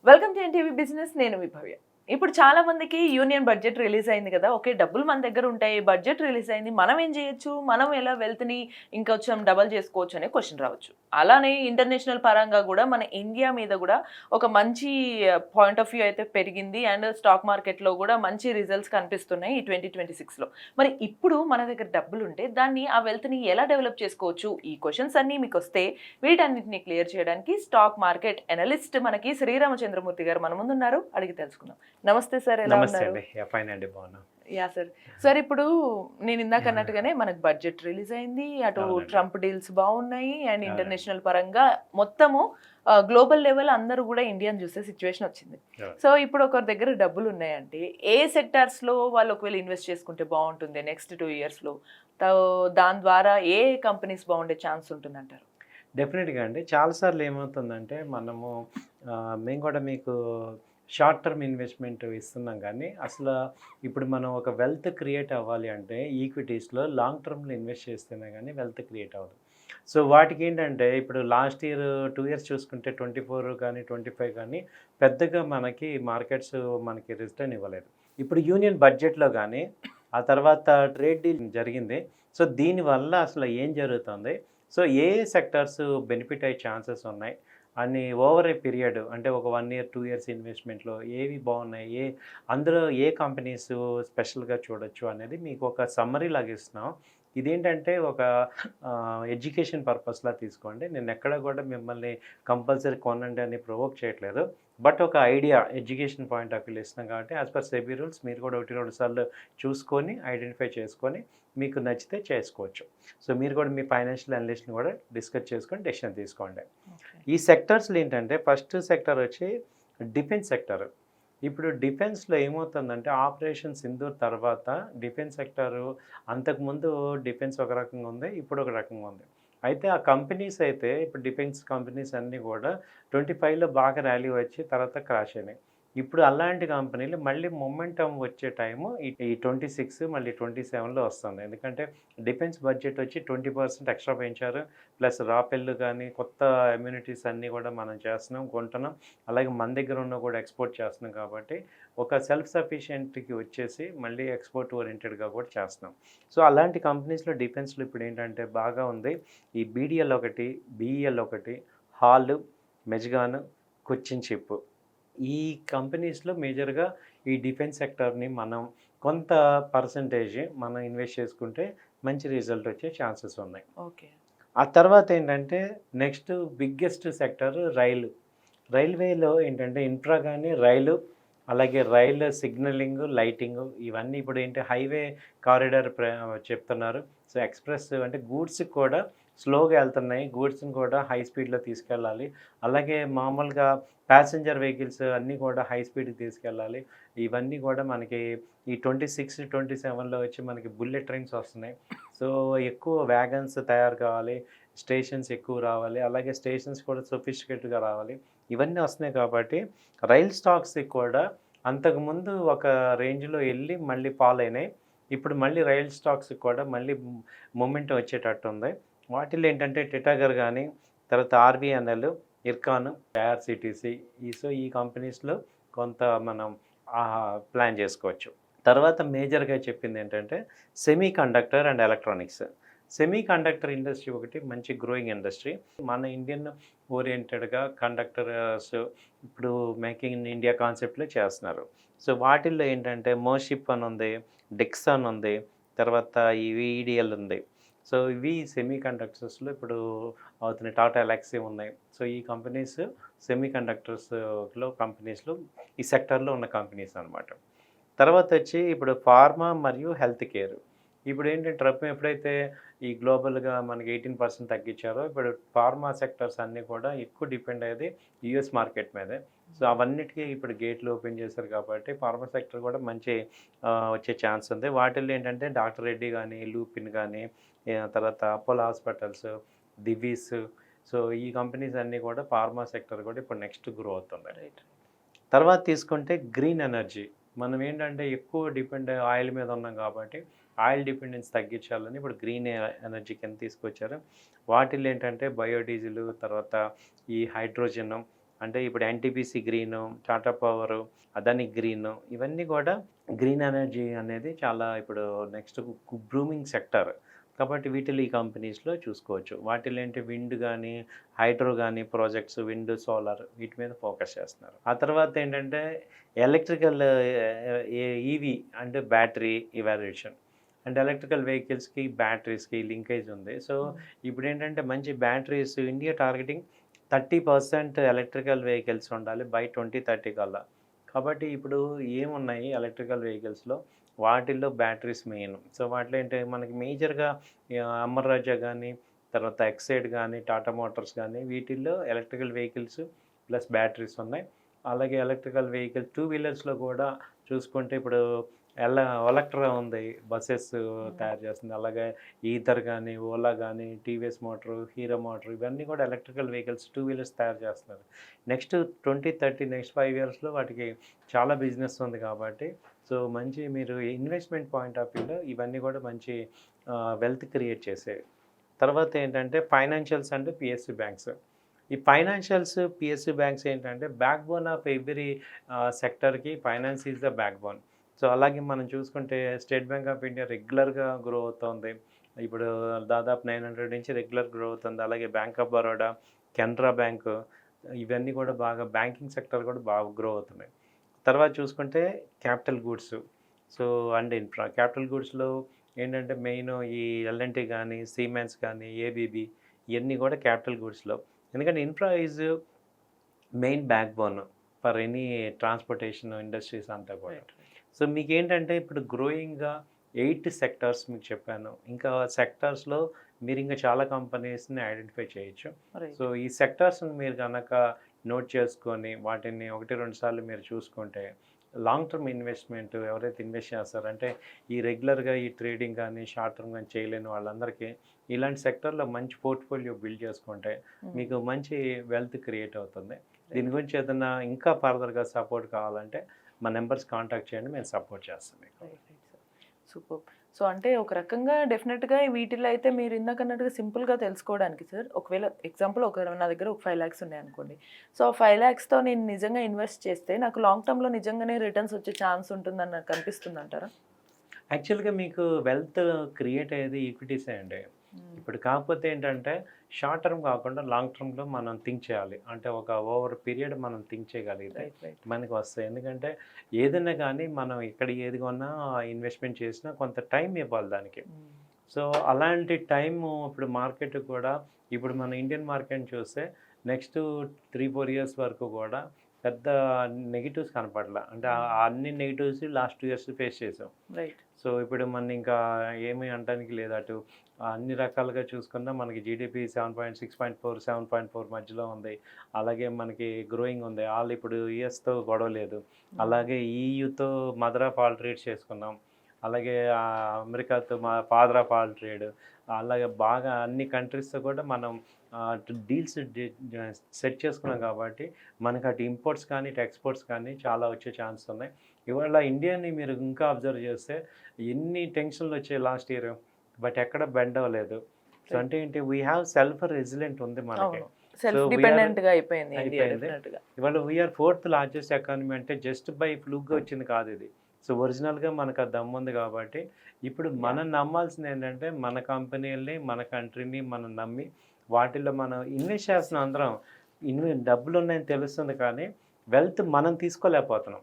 Welcome to NTV business. నేను మీ భవ్య. ఇప్పుడు చాలా మందికి యూనియన్ బడ్జెట్ రిలీజ్ అయింది కదా. ఓకే, డబ్బులు మన దగ్గర ఉంటాయి, బడ్జెట్ రిలీజ్ అయింది, మనం ఏం చేయొచ్చు, మనం ఎలా వెల్త్ని ఇంకొంచెం డబల్ చేసుకోవచ్చు అనే క్వశ్చన్ రావచ్చు. అలానే ఇంటర్నేషనల్ పరంగా కూడా మన ఇండియా మీద కూడా ఒక మంచి పాయింట్ ఆఫ్ వ్యూ అయితే పెరిగింది. అండ్ స్టాక్ మార్కెట్లో కూడా మంచి రిజల్ట్స్ కనిపిస్తున్నాయి ఈ 2026లో. మరి ఇప్పుడు మన దగ్గర డబ్బులు ఉంటే దాన్ని ఆ వెల్త్ని ఎలా డెవలప్ చేసుకోవచ్చు, ఈ క్వశ్చన్స్ అన్నీ మీకు వస్తే వీటన్నిటిని క్లియర్ చేయడానికి స్టాక్ మార్కెట్ ఎనలిస్ట్ మనకి శ్రీరామచంద్రమూర్తి గారు మన ముందు ఉన్నారు. అడిగి తెలుసుకుందాం. నమస్తే సార్, ఎలా నమస్తే ఉన్నారు? అండి. ఫైన్ అండి, బాగున్నా. Yeah sir. సార్, ఇప్పుడు నేను ఇందాక అన్నట్టుగానే మనకు బడ్జెట్ రిలీజ్ అయింది, అటు అవునండి. ట్రంప్ డీల్స్ బాగున్నాయి, అండ్ అవునండి. ఇంటర్నేషనల్ పరంగా మొత్తము గ్లోబల్ లెవెల్ అందరూ కూడా ఇండియాని చూసే సిచ్యువేషన్ వచ్చింది. అవును. సో ఇప్పుడు ఒకరి దగ్గర డబ్బులు ఉన్నాయంటే ఏ సెక్టార్స్లో వాళ్ళు ఒకవేళ ఇన్వెస్ట్ చేసుకుంటే బాగుంటుంది నెక్స్ట్ 2 ఇయర్స్లో? దాని ద్వారా ఏ కంపెనీస్ బాగుండే ఛాన్స్ ఉంటుందంటారు? డెఫినెట్‌గా అండి. చాలా సార్లు ఏమవుతుందంటే మేము కూడా మీకు షార్ట్ టర్మ్ ఇన్వెస్ట్‌మెంట్ ఇస్తున్నాం కానీ, ఇప్పుడు మనం ఒక వెల్త్ క్రియేట్ అవ్వాలి అంటే ఈక్విటీస్‌లో లాంగ్ టర్మ్‌లో ఇన్వెస్ట్ చేస్తేనే కానీ వెల్త్ క్రియేట్ అవ్వదు. సో వాటికేంటంటే ఇప్పుడు లాస్ట్ ఇయర్ 2 ఇయర్స్ చూసుకుంటే 24 కానీ, 25 కానీ పెద్దగా మనకి మార్కెట్స్ మనకి రిటర్న్ ఇవ్వలేదు. ఇప్పుడు యూనియన్ బడ్జెట్‌లో కానీ, ఆ తర్వాత ట్రేడ్ డీల్ జరిగింది. సో దీనివల్ల అసలు ఏం జరుగుతుంది? సో ఏ సెక్టార్స్ బెనిఫిట్ అయ్యే ఛాన్సెస్ ఉన్నాయి అని ఓవర్ ఏ పీరియడ్ అంటే ఒక 1 ఇయర్ 2 ఇయర్స్ ఇన్వెస్ట్మెంట్లో ఏవి బాగున్నాయి, అందులో ఏ కంపెనీస్ స్పెషల్గా చూడొచ్చు అనేది మీకు ఒక సమ్మరీ లాగా ఇస్తున్నాం. ఇదేంటంటే ఒక ఎడ్యుకేషన్ పర్పస్లా తీసుకోండి. నేను ఎక్కడ కూడా మిమ్మల్ని కంపల్సరీ కొనండి అని ప్రొవోక్ చేయట్లేదు. బట్ ఒక idea education point of view ఇస్తున్నాం కాబట్టి యాజ్ పర్ సెబీ రూల్స్ మీరు కూడా 1-2 సార్లు చూసుకొని ఐడెంటిఫై చేసుకొని మీకు నచ్చితే చేసుకోవచ్చు. సో మీరు కూడా మీ ఫైనాన్షియల్ అనలిస్ట్ని కూడా డిస్కస్ చేసుకొని డెసిషన్ తీసుకోండి. ఈ సెక్టర్స్లో ఏంటంటే ఫస్ట్ సెక్టర్ వచ్చి డిఫెన్స్ సెక్టర్. ఇప్పుడు డిఫెన్స్లో ఏమవుతుందంటే ఆపరేషన్ సింధూర్ తర్వాత డిఫెన్స్ సెక్టరు అంతకుముందు డిఫెన్స్ ఒక రకంగా ఉంది, ఇప్పుడు ఒక రకంగా ఉంది. అయితే ఆ కంపెనీస్ అయితే ఇప్పుడు డిఫెన్స్ కంపెనీస్ అన్నీ కూడా 25లో బాగా ర్యాలీ వచ్చి తర్వాత క్రాష్ అయినాయి. ఇప్పుడు అలాంటి కంపెనీలు మళ్ళీ మొమెంటమ్ వచ్చే టైము ఈ 26 మళ్ళీ 27లో వస్తుంది. ఎందుకంటే డిఫెన్స్ బడ్జెట్ వచ్చి 20% ఎక్స్ట్రా పెంచారు. ప్లస్ రాపెల్లు కానీ కొత్త ఇమ్యూనిటీస్ అన్నీ కూడా మనం చేస్తున్నాం, కొంటున్నాం. అలాగే మన దగ్గర ఉన్న కూడా ఎక్స్పోర్ట్ చేస్తున్నాం కాబట్టి ఒక సెల్ఫ్ సఫిషియెంట్కి వచ్చేసి మళ్ళీ ఎక్స్పోర్ట్ ఓరియంటెడ్గా కూడా చేస్తున్నాం. సో అలాంటి కంపెనీస్లో డిఫెన్స్లో ఇప్పుడు ఏంటంటే బాగా ఉంది. ఈ బీడీఎల్ ఒకటి, బీఈఎల్ ఒకటి, హాల్, మెజ్గాన్, కొచ్చిన్ షిప్. ఈ కంపెనీస్లో మేజర్గా ఈ డిఫెన్స్ సెక్టర్ని మనం కొంత పర్సంటేజ్ మనం ఇన్వెస్ట్ చేసుకుంటే మంచి రిజల్ట్ వచ్చే ఛాన్సెస్ ఉన్నాయి. ఓకే. ఆ తర్వాత ఏంటంటే నెక్స్ట్ బిగ్గెస్ట్ సెక్టర్ రైల్వేలో ఏంటంటే ఇన్ఫ్రా కానీ రైలు, అలాగే రైలు సిగ్నలింగ్, లైటింగ్ ఇవన్నీ ఇప్పుడు ఏంటి హైవే కారిడార్ చెప్తున్నారు. సో ఎక్స్ప్రెస్ అంటే గూడ్స్కి కూడా స్లోగా వెళ్తున్నాయి, గూడ్స్ని కూడా హై స్పీడ్లో తీసుకెళ్ళాలి. అలాగే మామూలుగా ప్యాసింజర్ వెహికల్స్ అన్నీ కూడా హై స్పీడ్కి తీసుకెళ్ళాలి. ఇవన్నీ కూడా మనకి ఈ 26, 27లో వచ్చి మనకి బుల్లెట్ ట్రైన్స్ వస్తున్నాయి. సో ఎక్కువ వ్యాగన్స్ తయారు కావాలి, స్టేషన్స్ ఎక్కువ రావాలి, అలాగే స్టేషన్స్ కూడా సొఫిస్టికేటెడ్గా రావాలి. ఇవన్నీ వస్తున్నాయి కాబట్టి రైల్ స్టాక్స్కి కూడా అంతకుముందు ఒక రేంజ్లో వెళ్ళి మళ్ళీ ఫాల్ అయినాయి. ఇప్పుడు మళ్ళీ రైల్ స్టాక్స్కి కూడా మళ్ళీ మొమెంటం వచ్చేటట్టు ఉంది. వాటిల్లో ఏంటంటే టిటాగర్ కానీ, తర్వాత ఆర్వీఎన్ఎల్, ఇర్కాన్, ఐఆర్సిటీసీ ఈ కంపెనీస్లో కొంత మనం ప్లాన్ చేసుకోవచ్చు. తర్వాత మేజర్గా చెప్పింది ఏంటంటే semi conductor and electronics. Semi conductor industry ఒకటి మంచి గ్రోయింగ్ ఇండస్ట్రీ. మన ఇండియన్ ఓరియంటెడ్గా కండక్టర్స్ ఇప్పుడు మేకింగ్ ఇన్ ఇండియా కాన్సెప్ట్లో చేస్తున్నారు. సో వాటిల్లో ఏంటంటే మోషిప్ అని ఉంది, డిక్సన్ ఉంది, తర్వాత ఈ ఈడిఎల్ ఉంది. సో ఇవి సెమీ కండక్టర్స్లో ఇప్పుడు అవుతున్నాయి. టాటా ఎలక్సీ ఉన్నాయి. సో ఈ కంపెనీస్ సెమీ కండక్టర్స్లో కంపెనీస్లో ఈ సెక్టర్లో ఉన్న కంపెనీస్ అనమాట. తర్వాత వచ్చి ఇప్పుడు ఫార్మా మరియు హెల్త్ కేర్. ఇప్పుడు ఏంటంటే ట్రంప్ ఎప్పుడైతే ఈ గ్లోబల్గా మనకి 18% తగ్గించారో ఇప్పుడు ఫార్మా సెక్టర్స్ అన్నీ కూడా ఎక్కువ డిపెండ్ అయ్యేది యూఎస్ మార్కెట్ మీదే. సో అవన్నిటికీ ఇప్పుడు గేట్లు ఓపెన్ చేశారు కాబట్టి ఫార్మా సెక్టర్ కూడా మంచి వచ్చే ఛాన్స్ ఉంది. వాటిల్లో ఏంటంటే డాక్టర్ రెడ్డి కానీ, లూపిన్ కానీ, తర్వాత అపోలో హాస్పిటల్స్, దివీస్. సో ఈ కంపెనీస్ అన్నీ కూడా ఫార్మా సెక్టర్ కూడా ఇప్పుడు నెక్స్ట్ గ్రో అవుతుంది. రైట్. తర్వాత తీసుకుంటే గ్రీన్ ఎనర్జీ. మనం ఏంటంటే ఎక్కువ డిపెండ్ ఆయిల్ మీద ఉన్నాం కాబట్టి ఆయిల్ డిపెండెన్స్ తగ్గించాలని ఇప్పుడు గ్రీన్ ఎనర్జీ కింద తీసుకొచ్చారు. వాటిల్లో ఏంటంటే బయోడీజిల్, తర్వాత ఈ హైడ్రోజన్, అంటే ఇప్పుడు NTPC green, Tata power, Adani green, ఇవన్నీ కూడా గ్రీన్ ఎనర్జీ అనేది చాలా ఇప్పుడు నెక్స్ట్ బ్రూమింగ్ సెక్టర్. కాబట్టి వీటిలో ఈ కంపెనీస్లో చూసుకోవచ్చు. వాటిలో ఏంటి విండ్ కానీ, హైడ్రో కానీ ప్రాజెక్ట్స్, విండ్, సోలార్ వీటి మీద ఫోకస్ చేస్తున్నారు. ఆ తర్వాత ఏంటంటే ఎలక్ట్రికల్ ఈవీ అంటే బ్యాటరీ ఇవాల్యుయేషన్. అండ్ ఎలక్ట్రికల్ వెహికల్స్కి బ్యాటరీస్కి లింకేజ్ ఉంది. సో ఇప్పుడు ఏంటంటే మంచి batteries India targeting 30% electrical vehicles ఉండాలి బై 2030 కల్లా. కాబట్టి ఇప్పుడు ఏమున్నాయి ఎలక్ట్రికల్ వెహికల్స్లో, వాటిల్లో బ్యాటరీస్ మెయిన్. సో వాటిలో ఏంటి మనకి మేజర్గా అమర్ రాజా కానీ, తర్వాత ఎక్సైడ్ కానీ, టాటా మోటార్స్ కానీ, వీటిల్లో ఎలక్ట్రికల్ వెహికల్స్ ప్లస్ బ్యాటరీస్ ఉన్నాయి. అలాగే ఎలక్ట్రికల్ వెహికల్ టూ వీలర్స్లో కూడా చూసుకుంటే ఇప్పుడు ఒలక్ట్రా ఉంది, బస్సెస్ తయారు చేస్తుంది. అలాగే ఈథర్ కానీ, ఓలా కానీ, టీవీఎస్ మోటార్, హీరో మోటార్, ఇవన్నీ కూడా ఎలక్ట్రికల్ వెహికల్స్ టూ వీలర్స్ తయారు చేస్తున్నారు. నెక్స్ట్ 2030 నెక్స్ట్ 5 ఇయర్స్లో వాటికి చాలా బిజినెస్ ఉంది. కాబట్టి సో మంచి మీరు ఇన్వెస్ట్మెంట్ పాయింట్ ఆఫ్ వ్యూలో ఇవన్నీ కూడా మంచి వెల్త్ క్రియేట్ చేసేవి. తర్వాత ఏంటంటే ఫైనాన్షియల్స్ అండ్ పిఎస్యు బ్యాంక్స్. ఈ ఫైనాన్షియల్స్, పిఎస్యు బ్యాంక్స్ ఏంటంటే బ్యాక్ బోన్ ఆఫ్ ఎవ్రీ సెక్టర్కి finance is the backbone. So అలాగే మనం చూసుకుంటే స్టేట్ బ్యాంక్ ఆఫ్ ఇండియా రెగ్యులర్గా గ్రో అవుతుంది. ఇప్పుడు దాదాపు 900 నుంచి రెగ్యులర్ గ్రో అవుతుంది. అలాగే Bank of Baroda, Canara Bank, ఇవన్నీ కూడా బాగా బ్యాంకింగ్ సెక్టర్ కూడా బాగా గ్రో అవుతున్నాయి. తర్వాత చూసుకుంటే capital goods, so and infra. Capital గూడ్స్లో ఏంటంటే మెయిన్ ఈ ఎల్ఎన్టీ కానీ, సిమెన్స్ కానీ, ఏబీబీ, ఇవన్నీ కూడా క్యాపిటల్ గూడ్స్లో. ఎందుకంటే infra is main back bone for any transportation industries అంతా కూడా. సో మీకు ఏంటంటే ఇప్పుడు గ్రోయింగ్గా 8 సెక్టార్స్ మీకు చెప్పాను. ఇంకా సెక్టార్స్లో మీరు ఇంకా చాలా కంపెనీస్ని ఐడెంటిఫై చేయొచ్చు. సో ఈ సెక్టార్స్ని మీరు కనుక నోట్ చేసుకొని వాటిని 1-2 సార్లు మీరు చూసుకుంటే లాంగ్ టర్మ్ ఇన్వెస్ట్మెంట్ ఎవరైతే ఇన్వెస్ట్ చేస్తారంటే ఈ రెగ్యులర్గా ఈ ట్రేడింగ్ కానీ షార్ట్ టర్మ్ కానీ చేయలేని వాళ్ళందరికీ ఇలాంటి సెక్టర్లో మంచి పోర్ట్ఫోలియో బిల్డ్ చేసుకుంటే మీకు మంచి వెల్త్ క్రియేట్ అవుతుంది. దీని గురించి ఏదైనా ఇంకా ఫర్దర్గా సపోర్ట్ కావాలంటే మా నెంబర్స్ కాంటాక్ట్ చేయండి, మేము సపోర్ట్ చేస్తాం మీకు. సూపర్. సో అంటే ఒక రకంగా డెఫినెట్గా వీటిలో అయితే మీరు ఇందాక అన్నట్టుగా సింపుల్గా తెలుసుకోవడానికి సార్, ఒకవేళ ఎగ్జాంపుల్ నా దగ్గర ఒక 5 lakhs ఉన్నాయి అనుకోండి. సో 5 lakhsతో నేను నిజంగా ఇన్వెస్ట్ చేస్తే నాకు లాంగ్ టర్మ్లో నిజంగానే రిటర్న్స్ వచ్చే ఛాన్స్ ఉంటుందని నాకు కనిపిస్తుంది అంటారా? యాక్చువల్గా మీకు వెల్త్ క్రియేట్ అయ్యేది ఈక్విటీసే అండి. ఇప్పుడు కాకపోతే ఏంటంటే షార్ట్ టర్మ్ కాకుండా లాంగ్ టర్మ్లో మనం థింక్ చేయాలి. అంటే ఒక ఓవర్ పీరియడ్ మనం థింక్ చేయగలిగితే మనకి వస్తాయి. ఎందుకంటే ఏదైనా కానీ మనం ఇక్కడ ఏది కొన్నా ఇన్వెస్ట్మెంట్ చేసినా కొంత టైం ఇవ్వాలి దానికి. సో అలాంటి టైము ఇప్పుడు మార్కెట్ కూడా ఇప్పుడు మన ఇండియన్ మార్కెట్ చూస్తే నెక్స్ట్ 3-4 ఇయర్స్ వరకు కూడా పెద్ద నెగిటివ్స్ కనపడలా. అంటే అన్ని నెగిటివ్స్ లాస్ట్ 2 years ఫేస్ చేసాం. సో ఇప్పుడు మన ఇంకా ఏమీ అనడానికి లేదు. అటు అన్ని రకాలుగా చూసుకున్నా మనకి జీడిపి 7.6.4, 7.4 మధ్యలో ఉంది. అలాగే మనకి గ్రోయింగ్ ఉంది. వాళ్ళు ఇప్పుడు యూఎస్తో గొడవ లేదు. అలాగే ఈయూతో మదర్ ఆఫ్ ఆల్ ట్రేడ్స్ చేసుకున్నాం. అలాగే అమెరికాతో మా ఫాదర్ ఆఫ్ ఆల్ ట్రేడ్. అలాగే బాగా అన్ని కంట్రీస్తో కూడా మనం డీల్స్ సెట్ చేసుకున్నాం. కాబట్టి మనకు అటు ఇంపోర్ట్స్ కానీ ఇటు ఎక్స్పోర్ట్స్ కానీ చాలా వచ్చే ఛాన్స్ ఉన్నాయి. ఇవాళ ఇండియాని మీరు ఇంకా అబ్జర్వ్ చేస్తే ఎన్ని టెన్షన్లు వచ్చాయి లాస్ట్ ఇయర్, బట్ ఎక్కడ బెండ్ అవ్వలేదు. సో అంటే ఏంటి, వీ హ్యావ్ సెల్ఫ్ రెసిలెంట్ ఉంది మనకి. ఇవాళ వీఆర్ 4th largest ఎకానమీ. అంటే జస్ట్ బై ఫ్లూక్గా వచ్చింది కాదు ఇది. సో ఒరిజినల్గా మనకు ఆ దమ్ము ఉంది. కాబట్టి ఇప్పుడు మనం నమ్మాల్సింది ఏంటంటే మన కంపెనీలని, మన కంట్రీని మనం నమ్మి వాటిల్లో మనం ఇన్వెస్ట్ చేస్తున్న అందరం డబ్బులు ఉన్నాయని తెలుస్తుంది, కానీ వెల్త్ మనం తీసుకోలేకపోతున్నాం.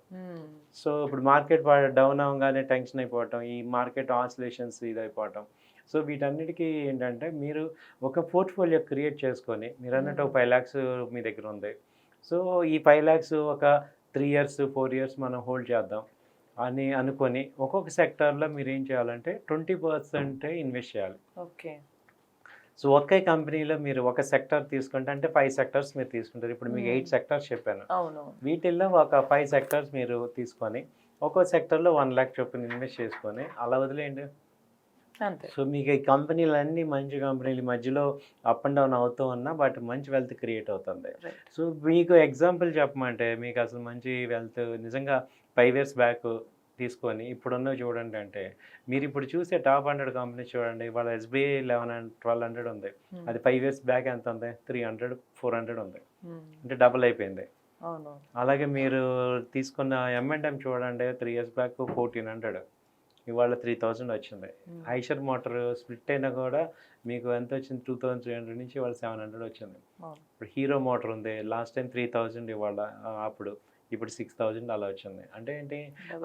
సో ఇప్పుడు మార్కెట్ డౌన్ అవ్వగానే టెన్షన్ అయిపోవటం, ఈ మార్కెట్ ఆసిలేషన్స్ ఇదైపోవటం. సో వీటన్నిటికీ ఏంటంటే మీరు ఒక పోర్ట్ఫోలియో క్రియేట్ చేసుకొని, మీరు అన్నట్టు ఒక 5 lakhs మీ దగ్గర ఉంది. సో ఈ 5 lakhs ఒక 3 years 4 years మనం హోల్డ్ చేద్దాం అని అనుకొని ఒక్కొక్క సెక్టార్లో మీరు ఏం చేయాలంటే 20% ఇన్వెస్ట్ చేయాలి. ఓకే. సో ఒకే కంపెనీలో మీరు ఒక సెక్టర్ తీసుకుంటే అంటే 5 sectors మీరు తీసుకుంటారు. ఇప్పుడు మీకు 8 sectors చెప్పాను. వీటిల్లో ఒక 5 sectors మీరు తీసుకొని ఒక్కో సెక్టర్లో 1 lakh చొప్పున ఇన్వెస్ట్ చేసుకొని అలా వదిలేయండి. సో మీకు ఈ కంపెనీలు అన్నీ మంచి కంపెనీలు మధ్యలో అప్ అండ్ డౌన్ అవుతూ ఉన్నా బట్ మంచి వెల్త్ క్రియేట్ అవుతుంది. సో మీకు ఎగ్జాంపుల్ చెప్పమంటే మీకు అసలు మంచి వెల్త్ నిజంగా 5 years బ్యాక్ తీసుకొని ఇప్పుడున్నవి చూడండి అంటే మీరు ఇప్పుడు చూసే టాప్ 100 కంపెనీస్ చూడండి, వాళ్ళ ఎస్బీఐ 1200 ఉంది, అది 5 years బ్యాక్ ఎంత ఉంది, 300 400 ఉంది, అంటే డబుల్ అయిపోయింది. అవును. అలాగే మీరు తీసుకున్న M&M చూడండి, 3 years బ్యాక్ 1400, ఇవాళ 3000 వచ్చింది. ఐషర్ మోటార్ స్ప్లిట్ అయినా కూడా మీకు ఎంత వచ్చింది, 2300 నుంచి ఇవాళ 700 వచ్చింది. ఇప్పుడు హీరో మోటార్ ఉంది, లాస్ట్ టైం 3000 ఇవాళ, అప్పుడు ఇప్పుడు 6000 అలా వచ్చింది. అంటే ఏంటి,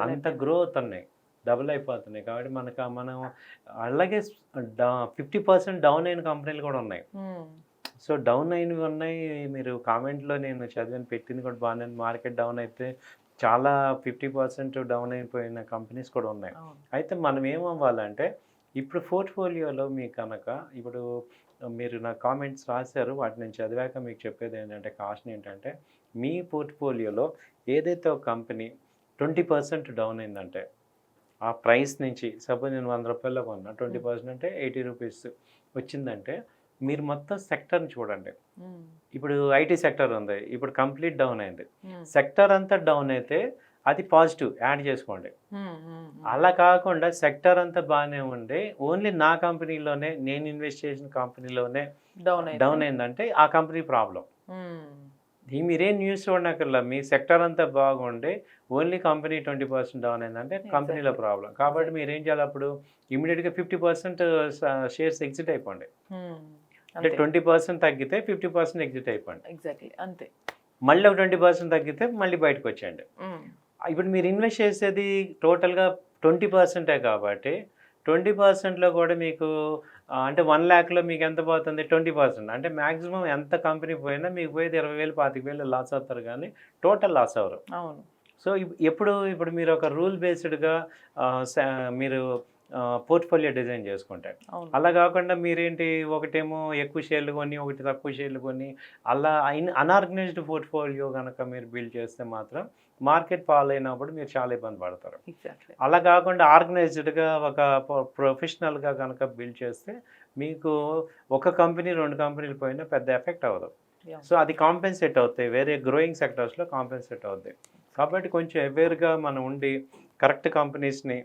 అంత గ్రోత్ ఉన్నాయి, డబుల్ అయిపోతున్నాయి. కాబట్టి మనం అలాగే 50% డౌన్ అయిన కంపెనీలు కూడా ఉన్నాయి. సో డౌన్ అయినవి ఉన్నాయి, మీరు కామెంట్లో నేను చదివాను, పెట్టింది కూడా బాగానే, మార్కెట్ డౌన్ అయితే చాలా 50% డౌన్ అయిపోయిన కంపెనీస్ కూడా ఉన్నాయి. అయితే మనం ఏమవ్వాలంటే ఇప్పుడు పోర్ట్ఫోలియోలో మీకు కనుక ఇప్పుడు మీరు నా కామెంట్స్ రాశారు, వాటిని నేను చదివాక మీకు చెప్పేది ఏంటంటే కాస్ట్ ఏంటంటే, మీ పోర్ట్ఫోలియోలో ఏదైతే ఒక కంపెనీ 20% డౌన్ అయిందంటే ఆ ప్రైస్ నుంచి, సపోజ్ నేను 100 రూపాయల్లో కొన్నా, 20% అంటే 80 రూపీస్ వచ్చిందంటే మీరు మొత్తం సెక్టర్ని చూడండి. ఇప్పుడు ఐటీ సెక్టర్ ఉంది, ఇప్పుడు కంప్లీట్ డౌన్ అయింది, సెక్టర్ అంతా డౌన్ అయితే అది పాజిటివ్ యాడ్ చేసుకోండి. అలా కాకుండా సెక్టర్ అంతా బాగానే ఉండి ఓన్లీ నా కంపెనీలోనే, నేను ఇన్వెస్ట్ చేసిన కంపెనీలోనే డౌన్ అయిందంటే ఆ కంపెనీ ప్రాబ్లం. మీరేం న్యూస్ చూడనక్కర్లా, మీ సెక్టర్ అంతా బాగుండి ఓన్లీ కంపెనీ 20% డౌన్ అయిందంటే కంపెనీలో ప్రాబ్లం. కాబట్టి మీరు ఏం చేయాలి, అప్పుడు ఇమీడియట్గా 50% షేర్స్ ఎగ్జిట్ అయిపోండి. అంటే 20% తగ్గితే 50% ఎగ్జిట్ అయిపోండి. ఎగ్జాక్ట్లీ అంతే. మళ్ళీ ఒక 20% తగ్గితే మళ్ళీ బయటకు వచ్చేయండి. ఇప్పుడు మీరు ఇన్వెస్ట్ చేసేది టోటల్గా 20% కాబట్టి 20%లో కూడా మీకు అంటే 1 lakhలో మీకు ఎంత పోతుంది, 20%. అంటే మ్యాక్సిమం ఎంత కంపెనీ పోయినా మీకు పోయేది 20,000 25,000 లాస్ అవుతారు, కానీ టోటల్ లాస్ అవ్వరు. అవును. సో ఇప్పుడు మీరు ఒక రూల్ బేస్డ్గా మీరు పోర్ట్ఫోలియో డిజైన్ చేసుకుంటారు. అలా కాకుండా మీరేంటి, ఒకటేమో ఎక్కువ షేర్లు కొని ఒకటి తక్కువ షేర్లు కొని అలా అన్ఆర్గనైజ్డ్ పోర్ట్ఫోలియో కనుక మీరు బిల్డ్ చేస్తే మాత్రం మార్కెట్ ఫాల్ అయినప్పుడు మీరు చాలా ఇబ్బంది పడతారు. అలా కాకుండా ఆర్గనైజ్డ్గా ఒక ప్రొఫెషనల్గా కనుక బిల్డ్ చేస్తే మీకు ఒక కంపెనీ 2 కంపెనీలు పోయినా పెద్ద ఎఫెక్ట్ అవ్వదు. సో అది కాంపెన్సేట్ అవుతాయి, వేరే గ్రోయింగ్ సెక్టర్స్లో కాంపెన్సేట్ అవుతాయి. కాబట్టి కొంచెం అవేర్గా మనం ఉండి కరెక్ట్ కంపెనీస్ని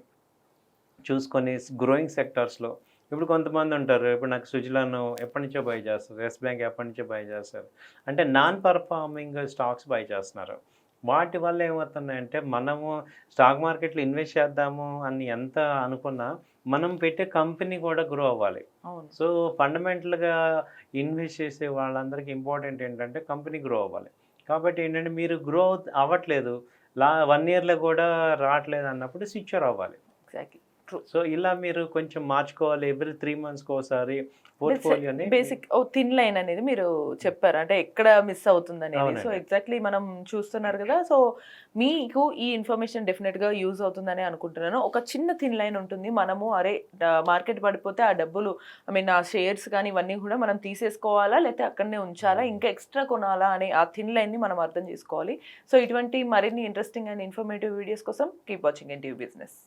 చూసుకొని గ్రోయింగ్ సెక్టర్స్లో, ఇప్పుడు కొంతమంది ఉంటారు, ఇప్పుడు నాకు సుజలాన్ ఎప్పటి నుంచో బై చేస్తారు, ఎస్ బ్యాంక్ ఎప్పటి నుంచో బై చేస్తారు, అంటే నాన్ పర్ఫార్మింగ్ స్టాక్స్ బై చేస్తున్నారు. వాటి వల్ల ఏమవుతున్నాయంటే, మనము స్టాక్ మార్కెట్లో ఇన్వెస్ట్ చేద్దాము అని ఎంత అనుకున్నా మనం పెట్టే కంపెనీ కూడా గ్రో అవ్వాలి. సో ఫండమెంటల్గా ఇన్వెస్ట్ చేసే వాళ్ళందరికీ ఇంపార్టెంట్ ఏంటంటే కంపెనీ గ్రో అవ్వాలి. కాబట్టి ఏంటంటే మీరు గ్రో అవ్వట్లేదు, 1 yearలో కూడా రావట్లేదు అన్నప్పుడు స్విచర్ అవ్వాలి. ఎగ్జాక్ట్లీ. సో ఇలా మీరు కొంచెం మార్చుకోవాలి, ఎవ్రీ 3 monthsకి ఒకసారి పోర్ట్ఫోలియోని. బేసిక్ థిన్ లైన్ అనేది మీరు చెప్పారు, అంటే ఎక్కడ మిస్ అవుతుంది అనేది. సో ఎగ్జాక్ట్లీ మనం చూస్తున్నారు కదా. సో మీకు ఈ ఇన్ఫర్మేషన్ డెఫినెట్గా యూజ్ అవుతుందని అనుకుంటున్నాను. ఒక చిన్న థిన్ లైన్ ఉంటుంది, మనము అరే మార్కెట్ పడిపోతే ఆ డబ్బులు, ఆ షేర్స్ కానీ ఇవన్నీ కూడా మనం తీసేసుకోవాలా, లేకపోతే అక్కడనే ఉంచాలా, ఇంకా ఎక్స్ట్రా కొనాలా అనే ఆ థిన్ లైన్ని మనం అర్థం చేసుకోవాలి. సో ఇటువంటి మరిన్ని ఇంట్రెస్టింగ్ అండ్ ఇన్ఫర్మేటివ్ వీడియోస్ కోసం కీప్ వాచింగ్ ఎన్టీవీ బిజినెస్.